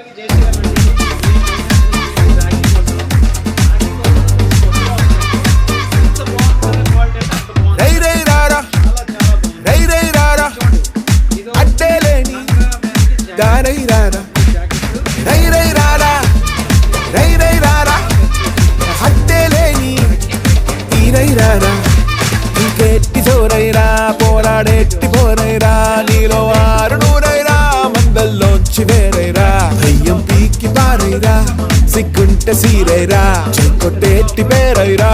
అందరికీ జై శ్రీరామ్ అండి. రాఖీ కోసం ఎంత బాగుంటుంది క్వాలిటీ అంటే అంత బాగుంది. రై రై రారా చాలా బాగుంది. రై రై రారా ఇది అడ్డేలేని దారై రారా జాకెట్ రై రై రారా రై రై రారా అడ్డేలేని తీరై రారా ఇంకెట్టి జోరైరా పోరాడెట్టి పోరైరా నీలో ఆరు నూరైరా మందల్లోంచి వేరైరా భయ్యం పీకి పారైరా సిగ్గుంటే సీరైరా చెక్కొట్టేట్టి పేరైరా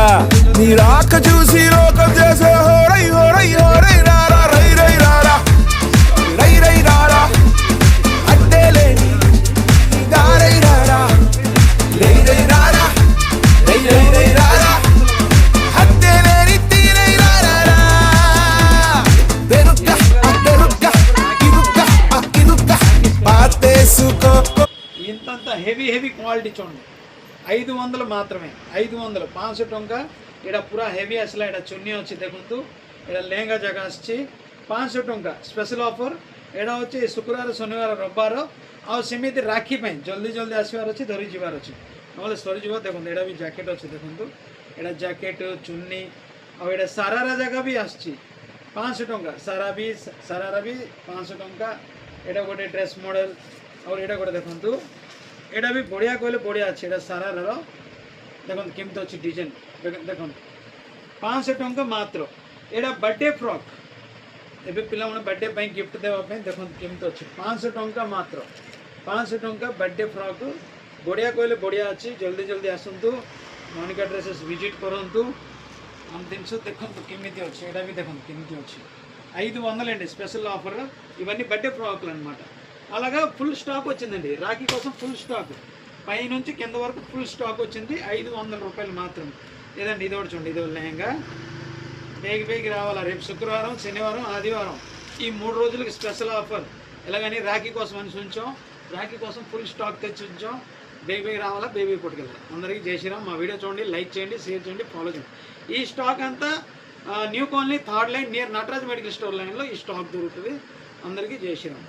నీ రాక చూసి లోకం చేసే హోరై హోరై హోరై రారా రై రై రారా రై రై రారా అడ్డేలేని దారై రారా రై రై రారా రై రై రై రారా అడ్డేలేని తీరై రారా బెరుక్క బెరుక్క ఇరుక్క ఇరుక్క పాతేసుకో ఇంతంత హెవీ క్వాలిటీ చూడండి. 500 మాత్రమే. 500 500 टोंका इड़ा पूरा हेवी असला इड़ा चुन्नी వచ్చి देखंतु इड़ा लहंगा जगह अच्छी 500 टोंका स्पेशल ऑफर एड़ा వచ్చి शुक्रवार शनिवार रविवार और सेमिति राखी पे जल्दी जल्दी आसवार अच्छी धरी जीवार अच्छी नहले सरी जीव देखंतु एड़ा भी जैकेट अच्छी देखंतु एड़ा जैकेट चुन्नी और एड़ा सारारा जगह भी आछी 500 टोंका सारारा भी 500 टोंका एड़ा गोटे ड्रेस मॉडल और एड़ा गोटे देखंतु एटा भी बढ़िया कहले बढ़िया अच्छे एटा सारा देखो केमती अच्छी डिजाइन देखो 500 टंका मात्र एटा बर्थडे फ्रॉक एबे पिला माने बर्थडे ପାଇଁ गिफ्ट देवा ପାଇଁ देखो केमती अच्छी 500 टंका मात्र 500 टंका बर्थडे फ्रॉक बढ़िया कहले बढ़िया अच्छी जल्दी जल्दी आसंतु मोनिका ड्रेसेस विजिट करंतु हम दिनसो देखो केमती अच्छी एटा भी देखो केमती अच्छी 500 अंडी स्पेशल ऑफर इवన్నీ बर्थडे फ्रॉक అన్నమాట అలాగా ఫుల్ స్టాక్ వచ్చిందండి రాఖీ కోసం ఫుల్ స్టాక్ పై నుంచి కింద వరకు ఫుల్ స్టాక్ వచ్చింది 500 రూపాయలు మాత్రం లేదండి ఇది ఒకటి చూడండి ఇది లెహంగా బేగి రావాలా రేపు శుక్రవారం శనివారం ఆదివారం ఈ 3 రోజులకి స్పెషల్ ఆఫర్ ఎలాగని రాఖీ కోసం అని ఉంచాం రాఖీ కోసం ఫుల్ స్టాక్ తెచ్చి ఉంచాం బేగి రావాలా బేబీ పట్టుకెళ్తాం అందరికీ జై శ్రీరామ్ మా వీడియో చూడండి లైక్ చేయండి షేర్ చేయండి ఫాలో చేయండి ఈ స్టాక్ అంతా new colony 3rd line near Nataraj medical store లైన్లో ఈ స్టాక్ దొరుకుతుంది అందరికీ జై శ్రీరామ్